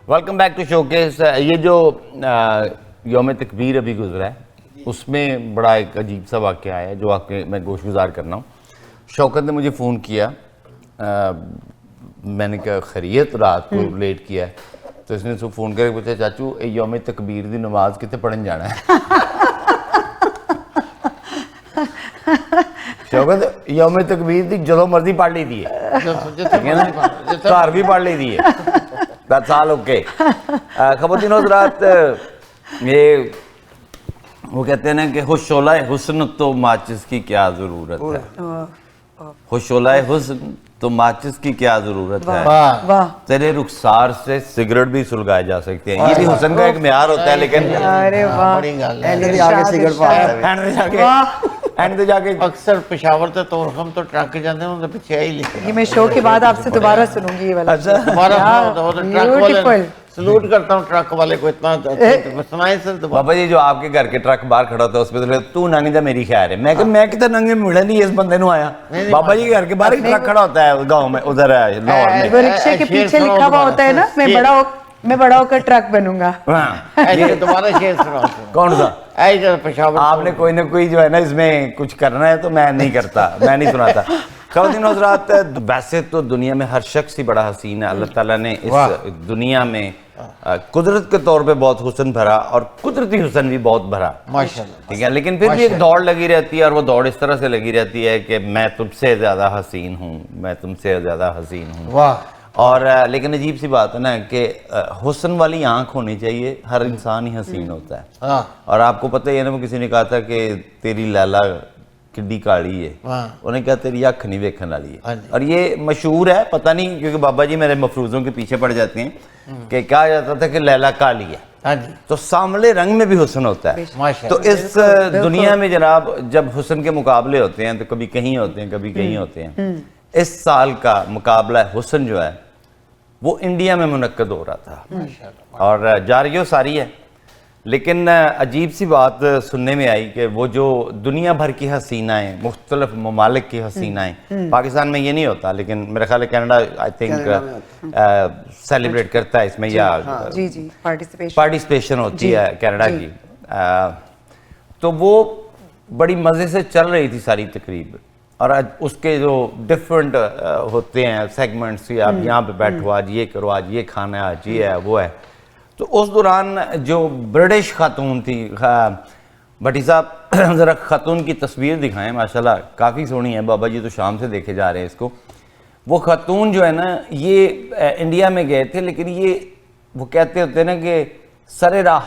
Welcome back to showcase. یہ جو یوم تکبیر ابھی گزرا ہے اس میں بڑا ایک عجیب سا واقعہ آیا ہے جو آپ کے میں گوش گزار کرنا ہوں. شوکت نے مجھے فون کیا، میں نے کہا خیریت، رات کو لیٹ کیا ہے، تو اس نے فون کر کے پوچھا چاچو یوم تکبیر دی نماز کتے پڑھن جانا ہے؟ شوکت یوم تکبیر دی جدو مرضی پڑھ لی دی ہے، گھر بھی پڑھ لی دی ہے. That's all okay. خواتین و حضرات، یہ وہ کہتے ہیں نا کہ خوش شعلہ حسن تو ماچس کی کیا ضرورت ہے، خوش شعلہ حسن تو ماچس کی کیا ضرورت ہے، تیرے رخسار سے سگریٹ بھی سلگائے جا سکتے ہیں. یہ بھی حسن کا ایک معیار ہوتا ہے، لیکن اینڈ جا کے اکثر پشاور تے تورخم تو ٹرک جاندے ہیں، انہوں نے پیچھے ہی لکھے. یہ میں شو کے بعد آپ سے دوبارہ سنوں گی یہ والا. سلوٹ کرتا ہوں ٹرک والے کو، اتنا سنائیں سر. بابا جی جو آپ کے گھر کے ٹرک باہر کھڑا ہوتا ہے اس پہ تو ننگے دا میری خیر ہے. میں کہ میں کتنا ننگے ملے نہیں اس بندے نو آیا. بابا جی کے گھر کے باہر ایک ٹرک کھڑا ہوتا ہے گاؤں میں، ادھر ہے لاہور میں. وہ رکشے کے پیچھے لکھا ہوا ہوتا ہے نا، میں بڑا ہو کر ٹرک بنوں گا. دوبارہ شیئر سناؤ. کون سا؟ پشاور آپ نے کوئی نہ کوئی جو ہے نا اس میں کچھ کرنا ہے تو میں نہیں کرتا، میں نہیں سناتا. خواتین و حضرات، ویسے تو دنیا میں ہر شخص ہی بڑا حسین ہے. اللہ تعالیٰ نے اس دنیا میں قدرت کے طور پہ بہت حسن بھرا اور قدرتی حسن بھی بہت بھرا، ماشاءاللہ، ٹھیک ہے. لیکن پھر بھی ایک دوڑ لگی رہتی ہے، اور وہ دوڑ اس طرح سے لگی رہتی ہے کہ میں تم سے زیادہ حسین ہوں، میں تم سے زیادہ حسین ہوں. اور لیکن عجیب سی بات ہے نا کہ حسن والی آنکھ ہونی چاہیے. ہر انسان ہی حسین ہوتا ہے. اور آپ کو پتہ ہی ہے نا، وہ کسی نے کہا تھا کہ تیری لیلا کڈی کالی ہے، انہیں کہا تیری اکھ نہیں ویکھن والی ہے. اور یہ مشہور ہے، پتہ نہیں کیونکہ بابا جی میرے مفروضوں کے پیچھے پڑ جاتے ہیں کہ کہا جاتا تھا کہ لیلا کالی ہے، تو ساملے رنگ میں بھی حسن ہوتا ہے. تو اس دنیا میں جناب جب حسن کے مقابلے ہوتے ہیں تو کبھی کہیں ہوتے ہیں، کبھی کہیں ہوتے ہیں. اس سال کا مقابلہ حسن جو ہے وہ انڈیا میں منعقد ہو رہا تھا اور جاری و ساری ہے. لیکن عجیب سی بات سننے میں آئی کہ وہ جو دنیا بھر کی حسینائیں، مختلف ممالک کی حسینائیں، پاکستان میں یہ نہیں ہوتا لیکن میرا خیال ہے کینیڈا آئی تھنک سیلیبریٹ کرتا ہے اس میں، یا پارٹیسپیشن ہوتی ہے کینیڈا کی. تو وہ بڑی مزے سے چل رہی تھی ساری تقریب، اور اس کے جو ڈفرنٹ ہوتے ہیں سیگمنٹس، آپ یہاں پہ بیٹھو، آج یہ کرو، آج یہ کھانا ہے، آج یہ ہے، وہ ہے. تو اس دوران جو برٹش خاتون تھی، بھٹی صاحب ذرا خاتون کی تصویر دکھائیں، ماشاءاللہ کافی سونی ہے. بابا جی تو شام سے دیکھے جا رہے ہیں اس کو. وہ خاتون جو ہے نا، یہ انڈیا میں گئے تھے، لیکن یہ وہ کہتے ہوتے ہیں نا کہ سر راہ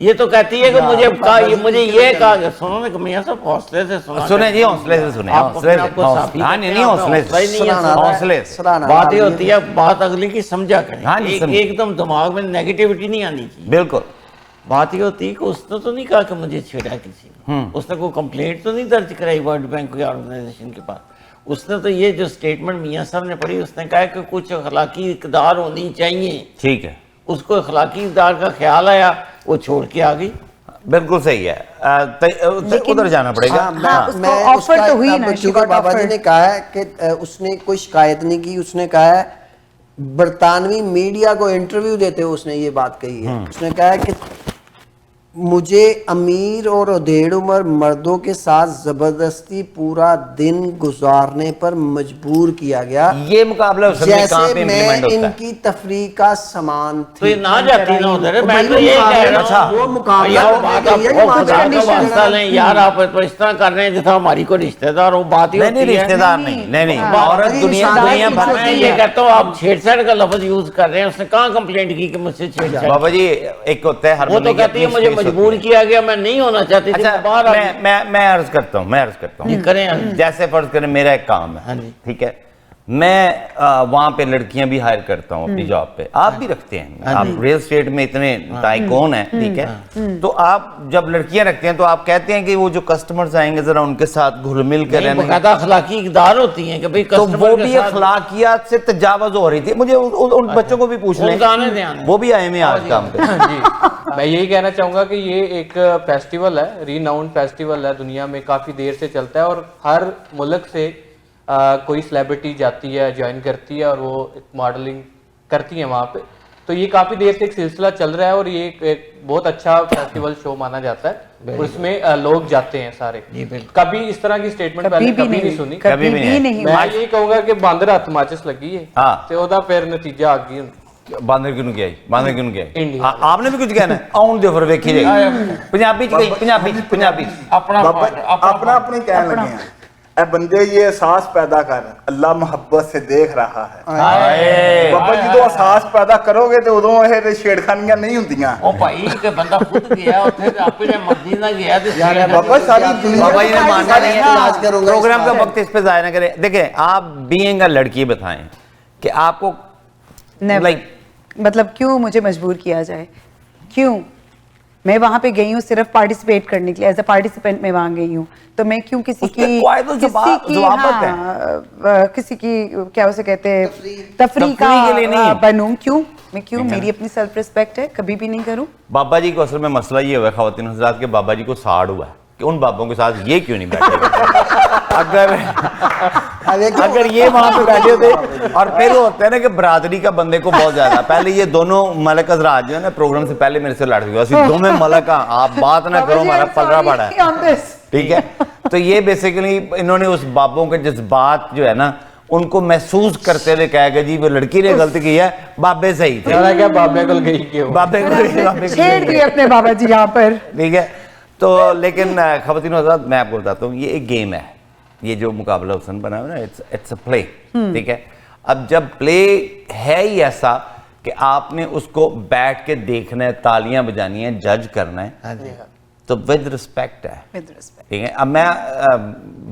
یہ تو کہتی ہے کہ مجھے یہ کہا کہ سنو نا کہ میاں صاحب حوصلے سے سنیں جی، حوصلے سے سنیں، حوصلے سے، ہاں نہیں حوصلے سے، بات یہ ہوتی ہے بات اگلی کی سمجھا کریں، ایک دم دماغ میں نیگیٹیوٹی نہیں آنی چاہیے. بالکل. بات یہ ہوتی ہے کہ اس نے تو نہیں کہا کہ مجھے چھیڑا کسی نے، اس نے کوئی کمپلینٹ تو نہیں درج کرائی ورلڈ بینک کی آرگنائزیشن کے پاس. اس نے تو یہ جو سٹیٹمنٹ میاں صاحب نے پڑھی، اس نے کہا کہ کچھ اخلاقی اقدار ہونی چاہیے. ٹھیک ہے. اس کو اخلاقی اقدار کا خیال آیا، وہ چھوڑ کے آ گئی. بالکل صحیح ہے، ادھر جانا پڑے گا. چونکہ بابا جی نے کہا ہے کہ اس نے کوئی شکایت نہیں کی، اس نے کہا ہے برطانوی میڈیا کو انٹرویو دیتے ہوئے اس نے یہ بات کہی ہے. اس نے کہا ہے کہ مجھے امیر اور ادھیڑ عمر مردوں کے ساتھ زبردستی پورا دن گزارنے پر مجبور کیا گیا، یہ مقابلہ جیسے میں ان کی تفریح کا سامان تو تھی. یہ نہ جاتی نہ ادھر. میں تو یہ کہہ رہا ہوں وہ مقابلہ یار آپ تو اس طرح کر رہے ہیں جیسا ہماری کو رشتہ دار ہو. بات ہی نہیں، رشتہ دار نہیں، عورت دنیا بھر میں یہ کہتا ہوں آپ چھیڑ چھاڑ کا لفظ یوز کر رہے ہیں. اس نے کہاں کمپلینٹ کی کہ مجھ سے چھیڑ چھاڑ؟ بابا جی ایک ہوتا ہے ہر وہ تو کہتی ہے مجھے مجبور کیا گیا، میں نہیں ہونا چاہتی تھی. میں عرض کرتا ہوں کریں جیسے فرض کریں میرا ایک کام ہے، ٹھیک ہے، میں وہاں پہ لڑکیاں بھی ہائر کرتا ہوں اپنی جاب پہ، آپ بھی رکھتے ہیں، آپ ریل اسٹیٹ میں اتنے ٹائکون ہیں، ٹھیک ہے، تو آپ جب لڑکیاں رکھتے ہیں تو آپ کہتے ہیں کہ وہ جو کسٹمرز آئیں گے ذرا ان کے ساتھ گھل مل کے رہنے. باقاعدہ اخلاقی اقدار ہوتی ہیں کہ بھئی تو وہ بھی اخلاقیات سے تجاوز ہو رہی تھی. مجھے ان بچوں کو بھی پوچھ لیں، وہ بھی آئے میں آج کام پہ. جی میں یہی کہنا چاہوں گا کہ یہ ایک فیسٹیول ہے، ریناؤنڈ فیسٹیول ہے، دنیا میں کافی دیر سے چلتا ہے اور ہر ملک سے کوئی سیلیبریٹی جاتی ہے، جوائن کرتی ہے اور وہ ماڈلنگ کرتی ہیں وہاں پہ. تو یہ کافی دیر سے ایک سلسلہ چل رہا ہے اور یہ ایک بہت اچھا فیسٹیول شو مانا جاتا ہے اور اس میں لوگ جاتے ہیں سارے. کبھی اس طرح کی سٹیٹمنٹ پہلے کبھی نہیں سنی، کبھی بھی نہیں. میں یہی کہوں گا کہ باندر ہاتھ ماچس لگی ہے تو وہ پھر نتیجہ آ گئی. باندر کیوں گیا، باندر کیوں گیا؟ آپ نے بھی کچھ کہنا ہے؟ آؤں دے پھر ویکھی جائے پنجابی اپنا اپنی کہنے لگے ہیں. اے بندے یہ احساس پیدا کر، اللہ محبت سے دیکھ رہا ہے. بابا جی تو احساس پیدا کرو گے تو ادو یہ چھیڑخانیاں نہیں ہوندیاں. او بھائی کہ بندہ خود گیا اوتھے اپنے مرضی نہ گیا تے بابا ساری دنیا بابا یہ ماننا نہیں ہے. پروگرام کا وقت اس پہ ضائع نہ کریں. دیکھیں آپ بینگ اے لڑکی بتائیں کہ آپ کو مطلب کیوں مجھے مجبور کیا جائے؟ کیوں؟ میں وہاں پہ گئی ہوں صرف پارٹیسپیٹ کرنے کے لیے، ایز اے پارٹیسپینٹ میں وہاں گئی ہوں، تو میں کیوں کسی کی کیا اسے کہتے ہیں تفریح کا بنوں؟ کیوں میں کیوں؟ میری اپنی سیلف ریسپیکٹ ہے، کبھی بھی نہیں کروں. بابا جی کو اصل میں مسئلہ یہ ہوا ہے خواتین حضرات کہ بابا جی کو ساڑ ہوا ہے کہ ان بابوں کے ساتھ یہ کیوں نہیں بیٹھے. اگر یہ وہاں پہ بیٹھے ہوتے اور پھر وہ ہوتا ہے نا کہ برادری کا بندے کو بہت زیادہ. پہلے یہ دونوں ملک حضرات جو ہے نا پروگرام سے پہلے میرے سے لڑ گئے، اسی دونوں ملک آپ بات نہ کرو، ہمارا پلرا پڑا ہے، ٹھیک ہے. تو یہ بیسیکلی انہوں نے اس بابوں کے جذبات جو ہے نا ان کو محسوس کرتے ہوئے کہا کہ جی وہ لڑکی نے غلطی کی ہے، بابے صحیح تھے. بابے کو گئی کیوں؟ بابے کو چھیڑ دیے اپنے بابا جی یہاں پر، ٹھیک ہے. تو لیکن خواتین حضرات میں آپ کو بتاتا ہوں یہ ایک گیم ہے، یہ جو مقابلہ حسن بنا ہوا ہے نا اٹس اے پلے، ٹھیک ہے. اب جب پلے ہے ہی ایسا کہ آپ نے اس کو بیٹھ کے دیکھنا ہے، تالیاں بجانی ہیں، جج کرنا ہے، تو ود رسپیکٹ ہے، ٹھیک ہے. اب میں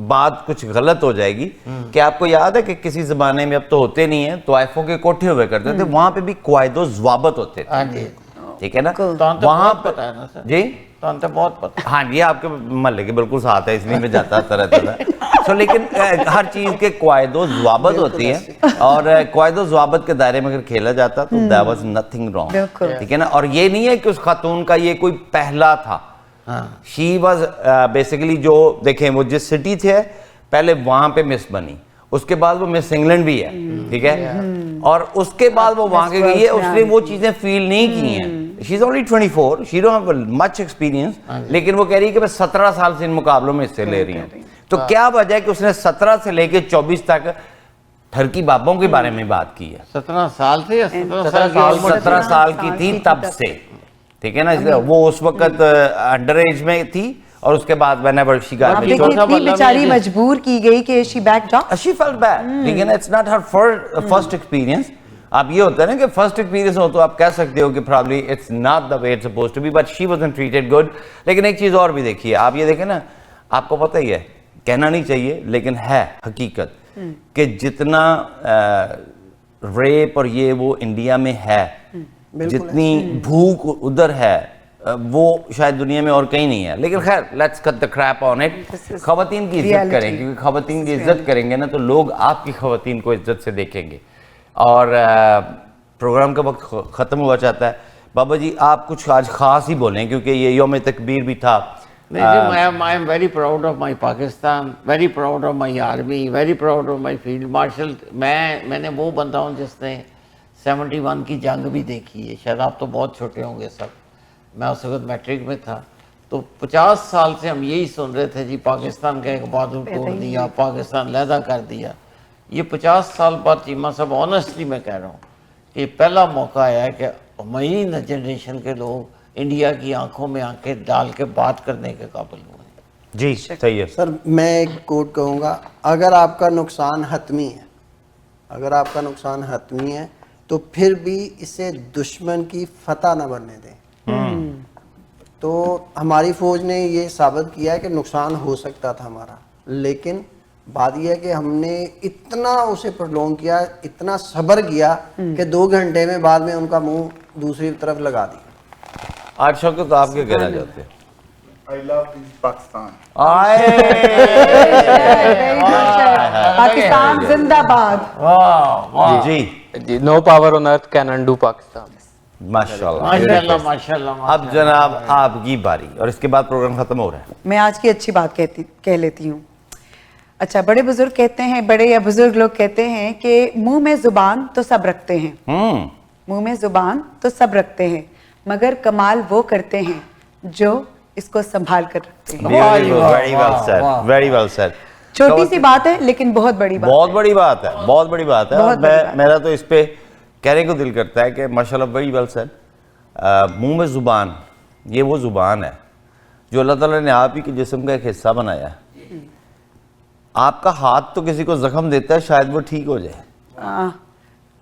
بات کچھ غلط ہو جائے گی کہ آپ کو یاد ہے کہ کسی زمانے میں اب تو ہوتے نہیں ہیں، طائفوں کے کوٹھے ہوئے کرتے تھے، وہاں پہ بھی قواعد و ضوابط ہوتے تھے، ٹھیک ہے نا. وہاں پتہ ہے نا سر، جی بہت پتہ. ہاں جی آپ کے محلے کے بالکل ساتھ ہے، اس لیے میں جاتا رہتا تھا. لیکن ہر چیز کے قواعد و ضوابط ہوتی ہیں اور قواعد و ضوابط کے دائرے میں اگر کھیلا جاتا تو there was nothing wrong، ٹھیک ہے نا. اور یہ نہیں ہے کہ اس خاتون کا یہ کوئی پہلا تھا، she was basically جو دیکھیں وہ جس سٹی تھے پہلے وہاں پہ مس بنی، اس کے بعد وہ مس انگلینڈ بھی ہے، ٹھیک ہے، اور اس کے بعد وہ وہاں کے گئی ہے، اس نے وہ چیزیں فیل نہیں کی ہیں. She's only 24, she don't have much experience، لیکن وہ کہہ رہی ہے کہ میں 17 سال سے ان مقابلوں میں حصے لے رہی ہوں. تو کیا وجہ ہے کہ اس نے 17 سے لے کے 24 تک ٹھرکی بابوں کے بارے میں بات کی ہے؟ 17 سال سے یا 17 سال کی تھی تب سے، ٹھیک ہے نا. وہ اس وقت انڈر ایج میں تھی اور اس کے بعد whenever she got married. اتنی بیچاری مجبور کی گئی کہ she backed off. She felt bad. لیکن it's not her first experience. اب یہ ہوتا ہے نا کہ فرسٹ ایکسپیرینس ہو تو آپ کہہ سکتے ہو کہ probably it's not the way it's suppose to be but she wasn't treated good. لیکن ایک چیز اور بھی دیکھیے, آپ یہ دیکھیں نا, آپ کو پتہ ہی ہے, کہنا نہیں چاہیے لیکن ہے حقیقت کہ جتنا ریپ اور یہ وہ انڈیا میں ہے, جتنی بھوک ادھر ہے, وہ شاید دنیا میں اور کہیں نہیں ہے. لیکن خیر, let's cut the crap on it. خواتین کی عزت کریں, کیونکہ خواتین کی عزت کریں گے نا تو لوگ آپ کی خواتین کو عزت سے دیکھیں گے. اور پروگرام کا وقت ختم ہوا چاہتا ہے. بابا جی آپ کچھ آج خاص ہی بولیں, کیونکہ یہ یوم تکبیر بھی تھا. I am very proud of my Pakistan, very proud of my army, very proud of my field marshal. میں نے وہ بندہ ہوں جس نے 71 کی جنگ بھی دیکھی ہے. شاید آپ تو بہت چھوٹے ہوں گے سب, میں اس وقت میٹرک میں تھا. تو 50 سال سے ہم یہی سن رہے تھے جی پاکستان کا ایک بہادر توڑ دیا, پاکستان علیحدہ کر دیا. یہ 50 سال بعد چیمہ صاحب آنیسٹلی میں کہہ رہا ہوں کہ یہ پہلا موقع آیا ہے کہ ہماری جنریشن کے لوگ انڈیا کی آنکھوں میں آنکھیں ڈال کے بات کرنے کے قابل ہوئے. جی صحیح ہے سر. میں ایک کوٹ کہوں گا, اگر آپ کا نقصان حتمی ہے, اگر آپ کا نقصان حتمی ہے تو پھر بھی اسے دشمن کی فتح نہ بننے دیں. تو ہماری فوج نے یہ ثابت کیا ہے کہ نقصان ہو سکتا تھا ہمارا, لیکن بات یہ ہے کہ ہم نے اتنا اسے پرولونگ کیا, اتنا صبر کیا کہ 2 گھنٹے میں بعد میں ان کا منہ دوسری طرف لگا دیا. آج شوکت آپ کیا کہنا چاہتے ہیں؟ I love Pakistan. پاکستان زندہ باد. جی no power on earth can undo Pakistan. ماشاءاللہ ماشاءاللہ. اب جناب آپ کی باری, اور اس کے بعد پروگرام ختم ہو رہا ہے. میں آج کی اچھی بات کہہ لیتی ہوں. اچھا, بڑے بزرگ کہتے ہیں, بڑے یا بزرگ لوگ کہتے ہیں کہ منہ میں زبان تو سب رکھتے ہیں, منہ میں زبان تو سب رکھتے ہیں, مگر کمال وہ کرتے ہیں جو اس کو سنبھال کر رکھتے ہیں. Very well said, very well said. چھوٹی سی بات ہے لیکن بہت بڑی بات, بہت بڑی بات ہے, بہت بڑی بات ہے. اور میرا تو اس پہ کہنے کو دل کرتا ہے کہ ماشاءاللہ very well said. منہ میں زبان, یہ وہ زبان ہے جو اللہ تعالیٰ نے آپ ہی کے جسم کا ایک حصہ بنایا ہے. آپ کا ہاتھ تو کسی کو زخم دیتا ہے, شاید وہ ٹھیک ہو جائے.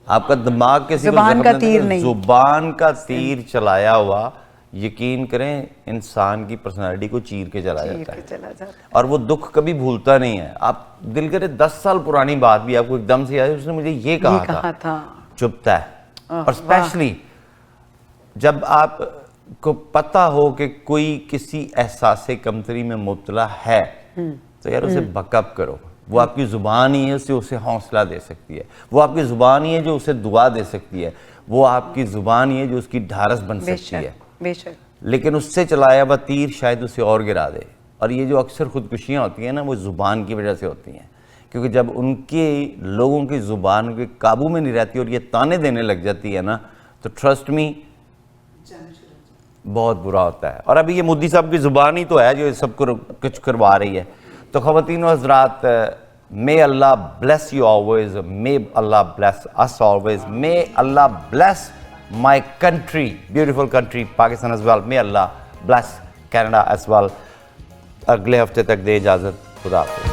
آپ کا دماغ کسی کو زبان کا تیر نہیں, زبان کا تیر چلایا ہوا, یقین کریں انسان کی پرسنالٹی کو چیر کے چلا جاتا ہے. اور وہ دکھ کبھی بھولتا نہیں ہے. آپ دل کرے 10 سال پرانی بات بھی آپ کو ایک دم سے یاد ہے, اس نے مجھے یہ کہا تھا, چپتا ہے. اور اسپیشلی جب آپ کو پتہ ہو کہ کوئی کسی احساس کمتری میں مبتلا ہے تو یار اسے بک اپ کرو. وہ آپ کی زبان ہی ہے جو اسے حوصلہ دے سکتی ہے, وہ آپ کی زبان ہی ہے جو اسے دعا دے سکتی ہے, وہ آپ کی زبان ہی ہے جو اس کی ڈھارس بن سکتی ہے. لیکن اس سے چلایا ہوا تیر شاید اسے اور گرا دے. اور یہ جو اکثر خودکشیاں ہوتی ہیں نا, وہ زبان کی وجہ سے ہوتی ہیں, کیونکہ جب ان کے لوگوں کی زبان کے قابو میں نہیں رہتی اور یہ تانے دینے لگ جاتی ہے نا, تو ٹرسٹ می بہت برا ہوتا ہے. اور ابھی یہ مودی صاحب کی زبان ہی تو ہے جو سب کو کچھ کروا رہی ہے. تو خواتین و حضرات, may Allah bless you always, may Allah bless us always, may Allah bless my country, beautiful country Pakistan as well, may Allah bless Canada as well. اگلے ہفتے تک دے اجازت, خدا حافظ.